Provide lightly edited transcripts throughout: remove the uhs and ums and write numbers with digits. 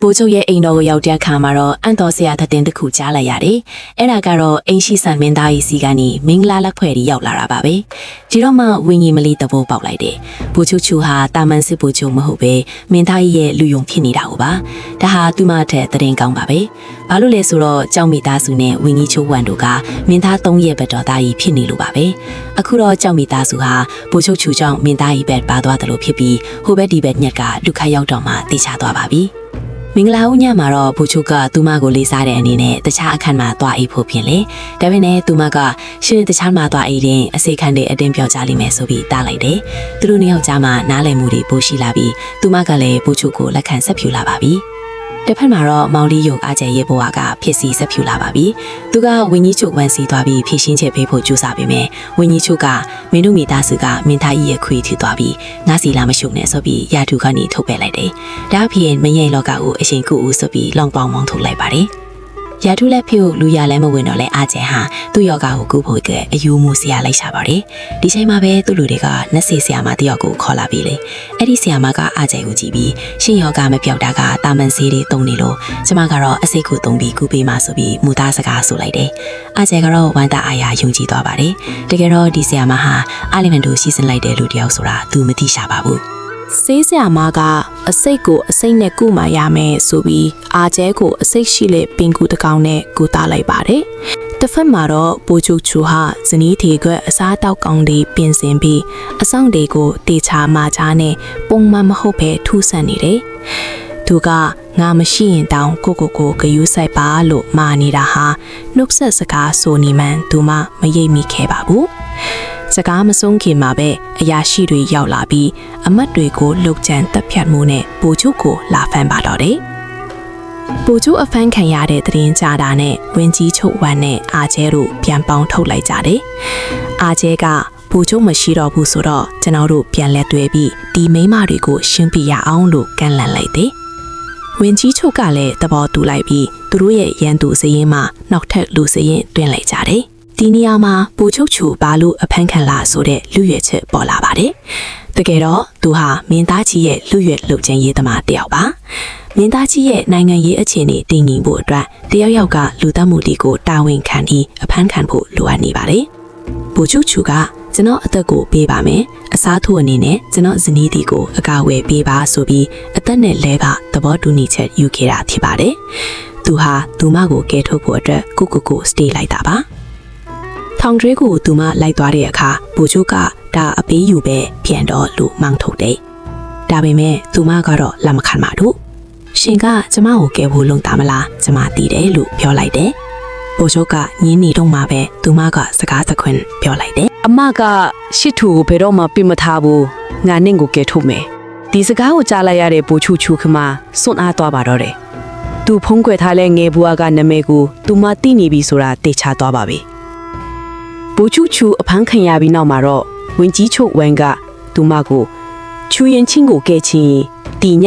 ပိုးချုပ်ရဲ့အိမ်တော်ကိုရောက်တဲ့အခါမှာတော့အန်တော်ဆရာထတင်တစ်ခုကြားလိုက်ရတယ်။အဲ့ဒါကတော့အိမ်ရှိဆန်မင်းသားကြီးစီကနေမင်္ဂလာလက်ဖွဲ့ကြီးရောက်လာတာပါပဲ။ဒီတော့မှဝင်းကြီးမလေးတဘောပေါက်လိုက်တယ်။ပိုးချုပ်ချူဟာတာမန်စစ်ပိုးချုပ်မဟုတ်ပဲမင်းသားကြီးရဲ့လူယုံဖြစ်နေတာဟုတ်ပါ။ဒါဟာသူမထက်တရင်ကောင်းပါပဲ။ဘာလို့လဲဆိုတော့ကြောင်မိသားစုနဲ့ဝင်းကြီးချိုးဝမ်တို့ကမင်းသား3ရဲ့ဘက်တော်သားကြီးဖြစ်နေလို့ပါပဲ။အခုတော့ကြောင်မိသားစုဟာပိုးချုပ်ချူကြောင့်မင်းသားကြီးဘက်ပါသွားတယ်လို့ဖြစ်ပြီးဟိုဘက်ဒီဘက်ညက်ကလူခတ်ရောက်တော့မှတေချသွားပါပြီ။မင်္ဂလာဦးညမှာတော့ဘူချုပ်ကသူမကိုလေးစားတဲ့အနေနဲ့တခြားအခန်းမှာသွားအိပ်ဖို့ပြင်လေဒါပေမဲ့သူမကရှင်တခြားမှာသွားအိပ်ရင်အစိတ်ခန့်တဲ့အတင်းပြောကြလိမ့်မယ်ဆိုပြီးတားလိုက်တယ်သူတို့နှစ်ယောက်ကြားမှာနားလည်မှုတွေပိုရှိလာပြီးသူမကလည်းဘူချုပ်ကိုလက်ခံဆက်ဖြူလာပါပြီတစ်ဖက်မှာတော့မောင်လေးရုပ်အားကျရဲ့ဘဝကဖြစ်စီဆက်ဖြူလာပါပြီသူကဝင်းကြီးချုပ်ဝန်စီသွားပြီးဖြည့်ရှင်းချက်ပေးဖို့ကြိုးစားပေမဲ့ဝင်းကြီးချုပ်ကမင်းတို့မိသားစုကမင်းသားကြီးရဲ့ခွေထီသွားပြီးငါစီလာမရှုံနဲ့ဆိုပြီးရာထူကနေထုတ်ပယ်လိုက်တယ်ဒါအပြင်မရင်လောကကိုအရှင်ကူဦးဆိုပြီးလောင်ပေါင်းမောင်းထုတ်လိုက်ပါတယ်ရာထူးလက်ဖြူလူရလဲမဝင်တော့လဲအားကျဟာသူ့ယောဂကိုကူဖို့ကအယူမှုဆရာလိုက်ရှာပါတယ်ဒီချိန်မှာပဲသူ့လူတွေကနှက်စေဆရာမတယောက်ကိုခေါ်လာပြီးလေအဲ့ဒီဆရာမကအားကျကိုကြည့်ပြီးရှင်ယောဂမပြောက်တာကတာမန်ဆေးတွေတုံနေလို့ကျမကတော့အစိတ်ကိုတုံပြီးကူပေးမှဆိုပြီးမူသားစကားဆိုလိုက်တယ်အားကျကတော့ဝမ်းသာအားရယုံကြည်သွားပါတယ်တကယ်တော့ဒီဆရာမဟာအာလီမန်တို့စီစဉ်လိုက်တဲ့လူတယောက်ဆိုတာသူမသိရှာပါဘူးဆေးဆရာမကအစိတ်ကိုအစိတ်နဲ့ကုမှရမယ်ဆိုပြီးအာကျဲကိုအစိတ်ရှိတဲ့ပင်ကူတကောင်နဲ့ကုသလိုက်ပါတယ်။တစ်ဖက်မှာတော့ပိုးချုပ်ချူဟာဇနီးထေကအစားတောက်ကောင်းတွေပြင်ဆင်ပြီးအဆောင်တွေကိုတေချာမာချာနဲ့ပုံမှန်မဟုတ်ပဲထူးဆန်းနေတယ်။သူကငါမရှိရင်တောင်ကိုဂယူးဆိုင်ပါလို့မာနေတာဟာနှုတ်ဆက်စကားဆိုနေမှန်သူမမရိပ်မိခဲ့ပါဘူး။စကားမဆုံးခင်မှာပဲအရာရှိတွေရောက်လာပြီးအမတ်တွေကိုလှုပ်ကြံတပ်ဖြတ်မှုနဲ့ပိုချုပ်ကိုလာဖမ်းပါတော့တယ်။ပိုချုပ်အဖမ်းခံရတဲ့တရင်ကြတာနဲ့ဝင်းကြီးချုပ်ဝမ်းနဲ့အာကျဲတို့ပြန်ပေါင်းထုတ်လိုက်ကြတယ်။အာကျဲကပိုချုပ်မရှိတော့ဘူးဆိုတော့ကျွန်တော်တို့ပြန်လက်တွဲပြီးဒီမိန်းမတွေကိုရှင်းပြရအောင်လို့ကန့်လန့်လိုက်တယ်။ဝင်းကြီးချုပ်ကလည်းသဘောတူလိုက်ပြီးသူတို့ရဲ့ရန်သူစရင်မှာနောက်ထပ်လူစရင်တွင်လိုက်ကြတယ်။ဒီနေရာမှာပိုချုပ်ချူဘာလို့အဖမ်းခံလာဆိုတဲ့လူရွက်ချက်ပေါ်လာပါတယ်။တကယ်တော့သူဟာမင်းသားကြီးရဲ့လူရွက်လှုပ်ချင်ရေးသမားတယောက်ပါ။မင်းသားကြီးရဲ့နိုင်ငံရေးအခြေအနေတည်ငြိမ်ဖို့အတွက်တယောက်ယောက်ကလူသတ်မှုတွေကိုတာဝန်ခံပြီးအဖမ်းခံဖို့လိုအပ်နေပါတယ်။ပိုချုပ်ချူကကျွန်တော်အသက်ကိုပေးပါမယ်။အစားထိုးအနေနဲ့ကျွန်တော်ဇနီးတီကိုအကာအကွယ်ပေးပါဆိုပြီးအသက်နဲ့လဲကသဘောတူညီချက်ယူခဲ့တာဖြစ်ပါတယ်။သူဟာသူမကိုကဲထုတ်ဖို့အတွက်ကိုစတေးလိုက်တာပါ။ထောင်တွဲကိုသူမလိုက်သွားတဲ့အခါပိုချုပ်ကဒါအပေးယူပဲပြန်တော့လို့မောင်းထုတ်တယ်။ဒါပေမဲ့သူမကတော့လက်မခံပါဘူး။ရှင်ကကျမကိုကဲဖို့လုံတာမလားကျမသိတယ်လို့ပြောလိုက်တယ်။ပိုချုပ်ကညင်းနေတော့မှပဲသူမကစကားသခွန်းပြောလိုက်တယ်။အမကရှစ်ထူကိုဘယ်တော့မှပြမထားဘူး။ငါနင့်ကိုကဲထုတ်မယ်။ဒီစကားကိုကြားလိုက်ရတဲ့ပိုချူချူခမစွန့်အားသွားပါတော့တယ်။သူဖုံးကွယ်ထားတဲ့ငယ်ဘွားကနာမည်ကိုသူမသိနေပြီဆိုတာတေချာသွားပါပြီ။ပိုချူချူအဖမ်းခံရပြီးနောက်မှာတော့ဝင်းကြီးချုပ်ဝမ်ကသူမကိုချူရင်ချင်းကိုကဲချင်းတီည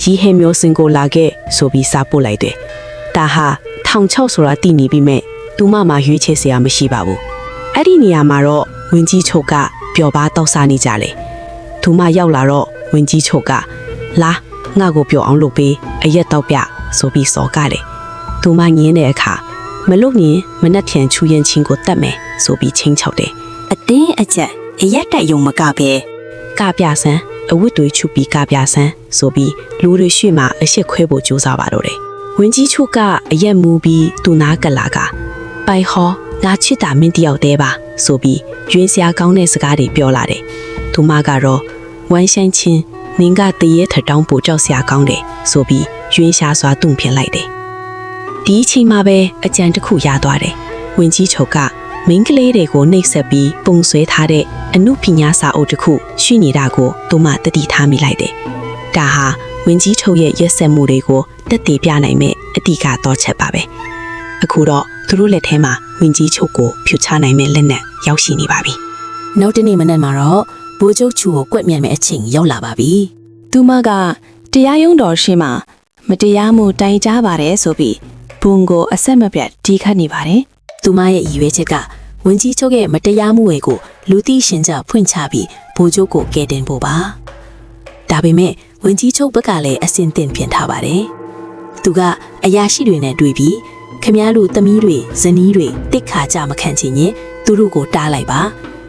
ရီဟဲမျိုးစင်ကိုလာခဲ့ဆိုပြီးစာပို့လိုက်တယ်။ဒါဟာ1600ဆိုတာတည်နေပြီးမဲ့သူမမှာရွေးချယ်စရာမရှိပါဘူး။အဲ့ဒီနေရာမှာတော့ဝင်းကြီးချုပ်ကပျော်ပါတောက်စားနေကြတယ်။သူမရောက်လာတော့ဝင်းကြီးချုပ်ကလာငါ့ကိုပျော်အောင်လုပ်ပေးအရက်တော့ပြဆိုပြီးစော်ကတယ်။သူမငင်းတဲ့အခါမလို့ရင်မနှက်ထန်ချူရင်ချင်းကိုတတ်မယ်ဆိုပြီးချင်းချောက်တယ်အတင်းအကျပ်အရက်တက်ယုံမကပဲကပြဆန်းအဝတ်တွေချူပြီးကပြဆန်းဆိုပြီးလူတွေရွှေ့မှာအရှက်ခွဲဖို့ကြိုးစားပါတော့တယ်ဝင်းကြီးချုပ်ကအရက်မူပြီးသူနာကလာကပိုင်ဟောငါချစ်တာမင်းတယောက်တည်းပါဆိုပြီးရွေးစရာကောင်းတဲ့စကားတွေပြောလာတယ်သူမကတော့ဝမ်းဆိုင်ချင်းနင်းကတရေထတောင်းပို့ကြောက်စရာကောင်းတယ်ဆိုပြီးရွေးရှားစွာတုံဖြစ်လိုက်တယ်ဒီအချိန်မှာပဲအကြံတစ်ခုရသွားတယ်ဝင်းကြီးချုပ်ကမင်းကလေးတွေကိုနှိပ်စက်ပြီးပုံဆွဲထားတဲ့အနုပညာစာအုပ်တစ်ခုရှိနေတာကိုသူမတတိထားမိလိုက်တယ်။ဒါဟာဝင်းကြီးချုပ်ရဲ့ရက်စက်မှုတွေကိုတက်တည်ပြနိုင်မဲ့အတိကတော့ချက်ပါပဲ။အခုတော့သူတို့လက်ထဲမှာဝင်းကြီးချုပ်ကိုဖြူချနိုင်မဲ့လက်နက်ရောက်ရှိနေပါပြီ။နောက်တနေ့မနက်မှာတော့ဘိုးချုပ်ချူကိုကွက်မြတ်မဲ့အချိန်ရောက်လာပါပြီ။သူမကတရားရုံးတော်ရှိမှမတရားမှုတိုင်ကြားပါတယ်ဆိုပြီးဘုံကိုအဆက်မပြတ်တီးခတ်နေပါတယ်။သူမရဲ့ရည်ရွယ်ချက်ကဝင်းကြီးချုပ်ရဲ့မတရားမှုတွေကိုလူသိရှင်ကြားဖွင့်ချပြီးဘိုးချုပ်ကိုကယ်တင်ဖို့ပါဒါပေမဲ့ဝင်းကြီးချုပ်ဘက်ကလည်းအစင်တင်ပြင်ထားပါတယ် သူကအရာရှိတွေနဲ့တွေ့ပြီးခမည်းလူသမီးတွေဇနီးတွေတစ်ခါကြမခံချင်ရင်သူတို့ကိုတားလိုက်ပါ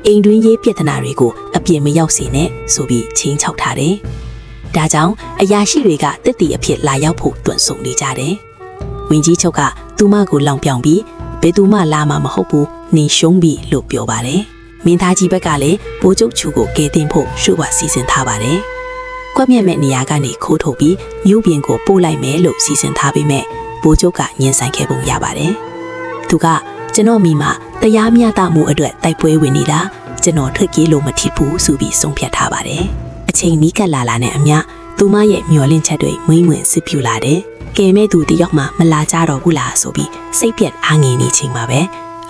အိမ်တွင်းရေးပြဿနာတွေကိုအပြင်းမရောက်စေနဲ့ဆိုပြီးချင်းချောက်ထားတယ်။ဒါကြောင့်အရာရှိတွေကတစ်တီအဖြစ်လာရောက်ဖို့တွန့်ဆုံနေကြတယ်။ဝင်းကြီးချုပ်ကသူမကိုလောင်ပြောင်ပြီးဘယ်သူမှလာမှာမဟုတ်ဘူးနေရှုံးပြီလို့ပြောပါတယ်။မင်းသားကြီးဘက်ကလည်းဘိုးချုပ်ချူကိုကဲတင်ဖို့ရှုပ်ဝစီစဉ်ထားပါတယ်။ကွက်မြက်မဲ့နေရာကနေခိုးထုတ်ပြီးမြို့ပြင်ကိုပို့လိုက်မယ်လို့စီစဉ်ထားပြီးမဲ့ဘိုးချုပ်ကညှဉ်းဆိုင်ခဲ့ပုံရပါတယ်။သူကကျွန်တော်မိမတရားမျှတမှုအတွက်တိုက်ပွဲဝင်နေတာကျွန်တော်ထွက်ပြေးလို့မထီဘူးဆိုပြီးဆုံးဖြတ်ထားပါတယ်။အချိန်နီးကပ်လာနဲ့အမျှသူမရဲ့မျောလင့်ချက်တွေမွေးမွင်စစ်ပြူလာတယ်။ကဲမဲ့သူတယောက်မှမလာကြတော့ဘူးလားဆိုပြီးစိတ်ပြက်အားငြိမ်နေချိန်မှာပဲ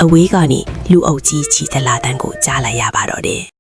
အဝေးကနေလူအုပ်ကြီးချီတလာတန်းကိုကြားလိုက်ရပါတော့တယ်